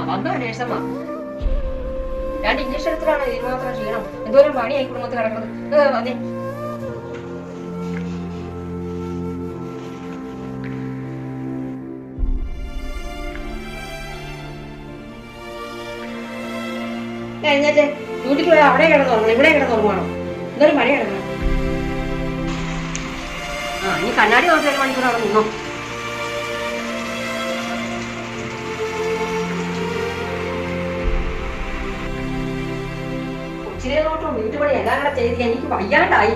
വന്നോ നേഴ്സമ്മ? രണ്ട് ഇഞ്ചക്ഷൻ എടുത്തിട്ടാണ് ഇതിന് മാത്രം ക്ഷീണം. എന്തോരം പണിയായി കുടുംബത്തിൽ കിടക്കുന്നത്. അതെ എഴുന്നേറ്റ് ഡ്യൂട്ടിക്ക് പോയാൽ അവിടെ കിടന്നുറങ്ങണം, ഇവിടെ കിടന്നുറങ്ങണം. എന്തോരം പണി കിടക്കണം. ഇനി കണ്ണാടി നോക്കി 1 മണിക്കൂർ അവിടെ നിന്നോ. ോട്ടും വീട്ടുപണി എല്ലാം കൂടെ ചെയ്ത് എനിക്ക് വയ്യാണ്ടായി.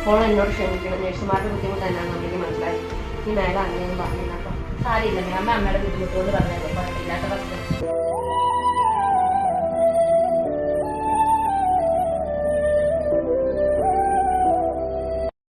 അപ്പോൾ എന്നോട് ക്ഷമിക്കണം. നേഴ്സുമാരുടെ ബുദ്ധിമുട്ട് എന്നാന്ന് എനിക്ക് മനസ്സിലായി. ഈ മേലെ അങ്ങനെയൊന്നും പറഞ്ഞില്ല. അപ്പം സാരിയില്ല, അമ്മ അമ്മയുടെ ബുദ്ധിമുട്ടുകൊണ്ട് പറഞ്ഞല്ലേ, കുഴപ്പമില്ലാത്ത പ്രശ്നം.